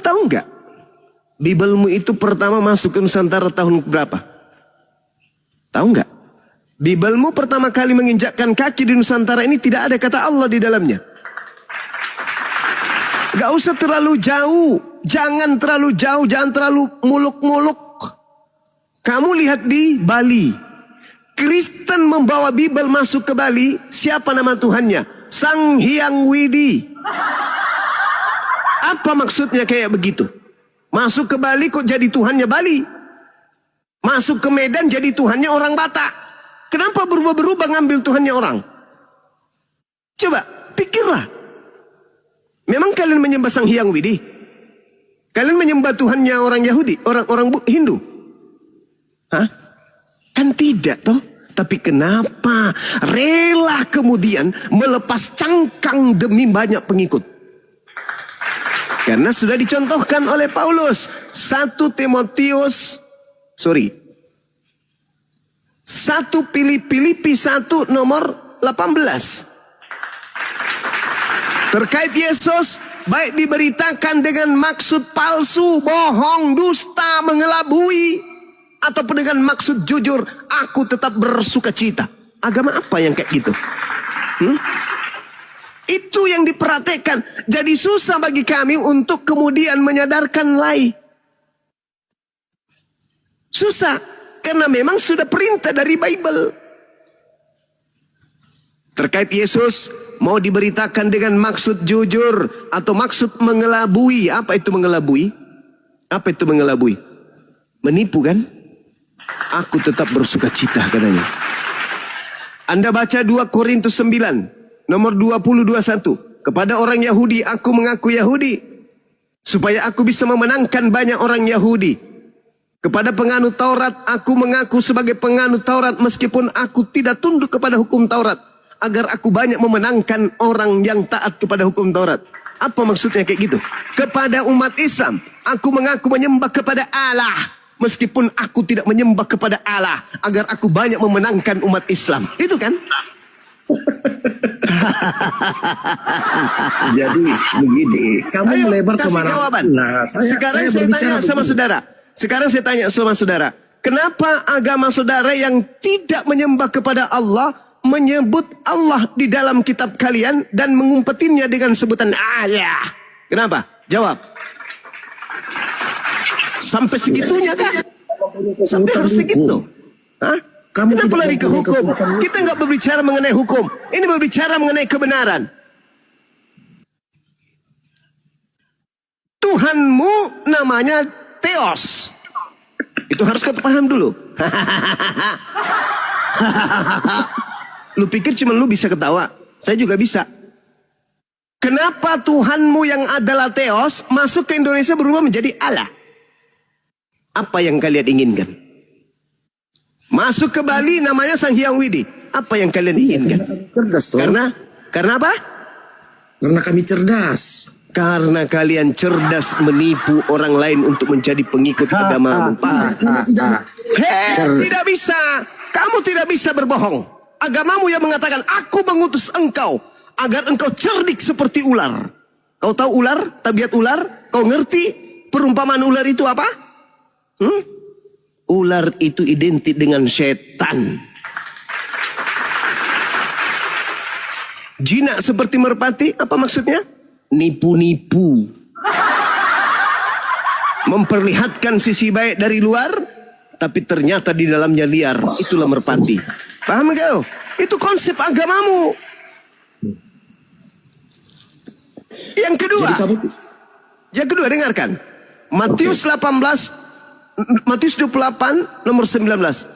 tahu nggak? Bibelmu itu pertama masuk ke Nusantara tahun berapa? Tahu nggak? Bibelmu pertama kali menginjakkan kaki di Nusantara ini tidak ada kata Allah di dalamnya. Gak usah terlalu jauh. Jangan terlalu jauh. Jangan terlalu muluk-muluk. Kamu lihat di Bali. Kristen membawa Bibel masuk ke Bali. Siapa nama Tuhannya? Sang Hyang Widi. Apa maksudnya kayak begitu? Masuk ke Bali kok jadi Tuhannya Bali. Masuk ke Medan jadi Tuhannya orang Batak. Kenapa berubah-berubah ngambil Tuhannya orang? Coba pikirlah. Memang kalian menyembah Sang Hyang Widi? Kalian menyembah Tuhannya orang Yahudi? Orang Hindu? Hah? Kan tidak toh? Tapi kenapa rela kemudian melepas cangkang demi banyak pengikut? Karena sudah dicontohkan oleh Paulus. 1 Filipi 1 nomor 18. Terkait Yesus, baik diberitakan dengan maksud palsu, bohong, dusta, mengelabui, ataupun dengan maksud jujur, aku tetap bersuka cita. Agama apa yang kayak gitu? Itu yang diperhatikan. Jadi susah bagi kami untuk kemudian menyadarkan lain. Susah, karena memang sudah perintah dari Bible. Terkait Yesus, mau diberitakan dengan maksud jujur atau maksud mengelabui. Apa itu mengelabui? Apa itu mengelabui? Menipu kan? Aku tetap bersuka cita katanya. Anda baca 2 Korintus 9 nomor 20-21. Kepada orang Yahudi aku mengaku Yahudi, supaya aku bisa memenangkan banyak orang Yahudi. Kepada penganut Taurat aku mengaku sebagai penganut Taurat, meskipun aku tidak tunduk kepada hukum Taurat, agar aku banyak memenangkan orang yang taat kepada hukum Taurat. Apa maksudnya kayak gitu? Kepada umat Islam, aku mengaku menyembah kepada Allah, meskipun aku tidak menyembah kepada Allah, agar aku banyak memenangkan umat Islam. Itu kan? Jadi begini, kamu melebar kemana? Jawaban. Nah, Sekarang saya tanya sama saudara. Sekarang saya tanya sama saudara. Kenapa agama saudara yang tidak menyembah kepada Allah menyebut Allah di dalam kitab kalian dan mengumpetinnya dengan sebutan Allah? Kenapa? Jawab. Sampai segitunya kan? Sampai harus segitu? Hah? Kenapa lari ke hukum? Kita nggak berbicara mengenai hukum. Ini berbicara mengenai kebenaran. Tuhanmu namanya Theos. Itu harus kau paham dulu. Lu pikir cuma lu bisa ketawa? Saya juga bisa. Kenapa Tuhanmu yang adalah Theos masuk ke Indonesia berubah menjadi Allah? Apa yang kalian inginkan? Masuk ke Bali namanya Sang Hyang Widi. Apa yang kalian inginkan? Cerdas toh. Karena apa? Karena kami cerdas. Karena kalian cerdas menipu orang lain untuk menjadi pengikut agamamu. Tidak bisa. Kamu tidak bisa berbohong. Agamamu yang mengatakan, aku mengutus engkau agar engkau cerdik seperti ular. Kau tahu ular? Tabiat ular? Kau ngerti perumpamaan ular itu apa? Ular itu identik dengan setan. Jinak seperti merpati, apa maksudnya? Nipu-nipu. Memperlihatkan sisi baik dari luar, tapi ternyata di dalamnya liar. Itulah merpati. Paham kau? Itu konsep agamamu. Yang kedua, dengarkan. Matius 28 nomor 19.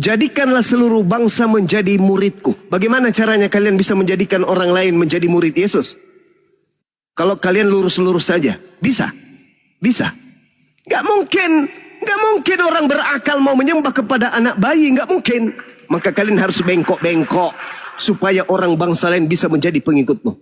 Jadikanlah seluruh bangsa menjadi muridku. Bagaimana caranya kalian bisa menjadikan orang lain menjadi murid Yesus? Kalau kalian lurus-lurus saja, bisa? Gak mungkin orang berakal mau menyembah kepada anak bayi, gak mungkin. Maka kalian harus bengkok-bengkok supaya orang bangsa lain bisa menjadi pengikutmu.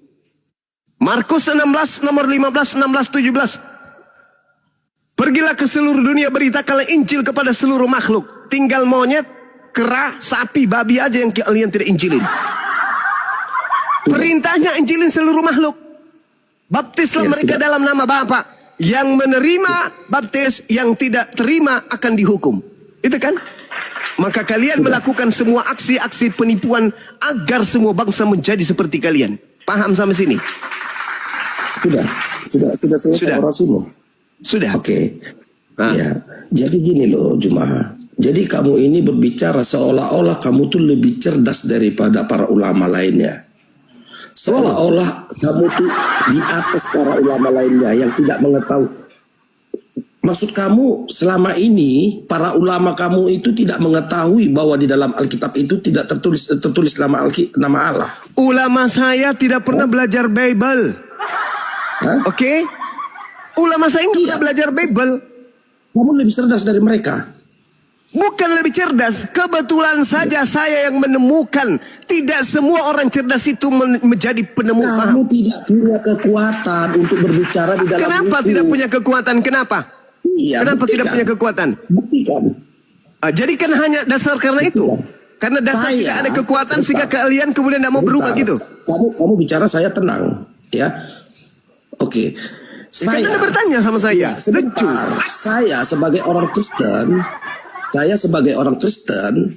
Markus 16 nomor 15, 16, 17. Pergilah ke seluruh dunia, beritakanlah Injil kepada seluruh makhluk. Tinggal monyet, kera, sapi, babi aja yang kalian tidak injilin. Perintahnya injilin seluruh makhluk. Baptislah mereka dalam nama Bapa Yang menerima baptis, yang tidak terima akan dihukum. Itu kan? Maka kalian melakukan semua aksi-aksi penipuan agar semua bangsa menjadi seperti kalian. Paham sampai sini? Sudah selesai Sudah. orasimu. Sudah. Oke. Ah. Ya, jadi gini loh Jumaha. Jadi kamu ini berbicara seolah-olah kamu tuh lebih cerdas daripada para ulama lainnya. Seolah-olah kamu tuh di atas para ulama lainnya yang tidak mengetahui. Maksud kamu selama ini para ulama kamu itu tidak mengetahui bahwa di dalam Alkitab itu tidak tertulis nama Allah. Ulama saya tidak pernah belajar Bible. Hah? Oke? Ulama saya nggak pernah belajar Bible. Kamu lebih cerdas dari mereka. Bukan lebih cerdas, kebetulan saja saya yang menemukan. Tidak semua orang cerdas itu menjadi penemu. Kamu tidak punya kekuatan untuk berbicara di dalam Kenapa itu. tidak punya kekuatan? Kenapa? Iya, Kenapa buktikan. tidak punya kekuatan? Buktikan. Jadi kan hanya dasar karena itu. Karena dasar Saya, tidak ada kekuatan sehingga sebentar. kalian kemudian tidak mau berubah Sebentar. gitu. Kamu bicara saya tenang, ya. Oke. Kan Anda bertanya sama saya. Ya, sebentar. Saya sebagai orang Kristen,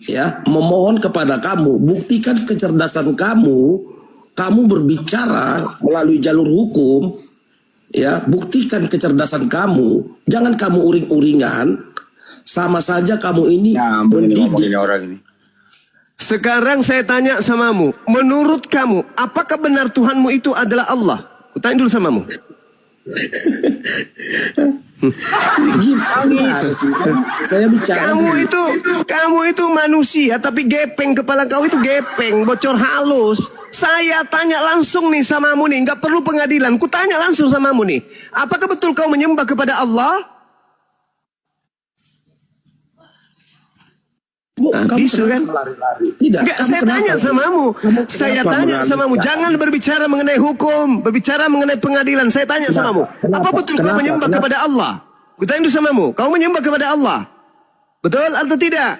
ya, memohon kepada kamu, buktikan kecerdasan kamu. Kamu berbicara melalui jalur hukum, ya, buktikan kecerdasan kamu. Jangan kamu uring-uringan. Sama saja kamu ini mendidik. orang ini. Sekarang saya tanya samamu. Menurut kamu, apakah benar Tuhanmu itu adalah Allah? Kutanya dulu samamu. Saya bicara. Kamu itu manusia tapi gepeng, kepala kau itu gepeng, bocor halus. Saya tanya langsung nih samamu nih, nggak perlu pengadilan. Ku tanya langsung samamu nih, apakah betul kau menyembah kepada Allah? Bisu kan? Tidak. Enggak, saya tanya samamu. Saya tanya samamu. Jangan berbicara mengenai hukum, berbicara mengenai pengadilan. Saya tanya samamu. Apa betul kau menyembah kepada Allah? Ku tanya dulu samamu. Kau menyembah kepada Allah? Betul atau tidak?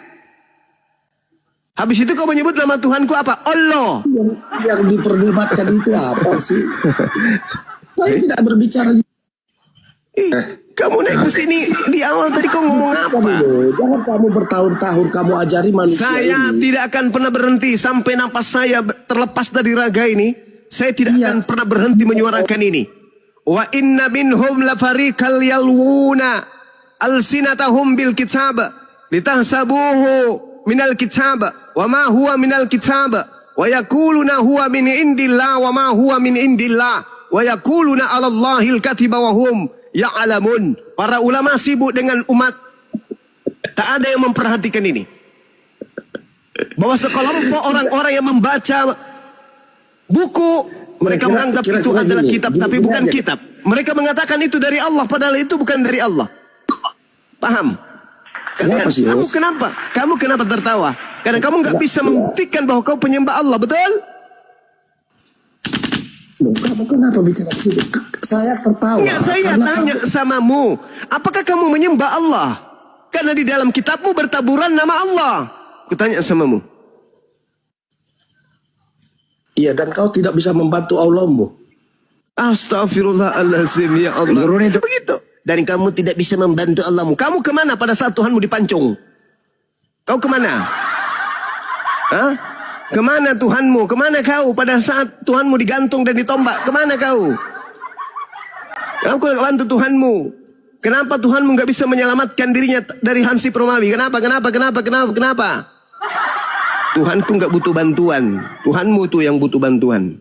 Habis itu kau menyebut nama Tuhanku apa? Allah. Yang diperdebatkan itu apa sih? Saya tidak berbicara. Kamu naik ke sini di awal tadi kau ngomong apa? Jangan kamu bertahun-tahun kamu ajari manusia Saya ini. tidak akan pernah berhenti sampai napas saya terlepas dari raga ini. Saya tidak akan pernah berhenti menyuarakan ini. Wa inna minhum lafariqal yalwuna alsinatahum bil kitab litahsabuhu minal kitab wa ma huwa minal kitab wa yaquluna huwa min indillah wa ma huwa min indillah wa yaquluna 'ala Allahil katiba wa hum ya'lamun. Para ulama sibuk dengan umat. Tak ada yang memperhatikan ini. Bahwa sekelompok orang-orang yang membaca buku, mereka menganggap itu adalah kitab, tapi bukan kitab. Mereka mengatakan itu dari Allah, padahal itu bukan dari Allah. Paham? Kenapa sih, Yos? Kamu kenapa tertawa? Karena kamu nggak bisa membuktikan bahwa kau penyembah Allah, betul? Loh, kamu kenapa bicara ke situ? Saya tertawa. Enggak, saya tanya samamu. Apakah kamu menyembah Allah? Karena di dalam kitabmu bertaburan nama Allah. Kutanya samamu. Iya, dan kau tidak bisa membantu Allahmu. Astagfirullahaladzim, ya Allah. Begitu. Dan kamu tidak bisa membantu Allahmu. Kamu kemana pada saat Tuhanmu dipancung? Kau kemana? Hah? Kemana Tuhanmu? Kemana kau pada saat Tuhanmu digantung dan ditombak? Kemana kau? Kamu gak bantu Tuhanmu. Kenapa Tuhanmu gak bisa menyelamatkan dirinya dari Hansip Romawi? Kenapa? Tuhanku gak butuh bantuan. Tuhanmu tuh yang butuh bantuan.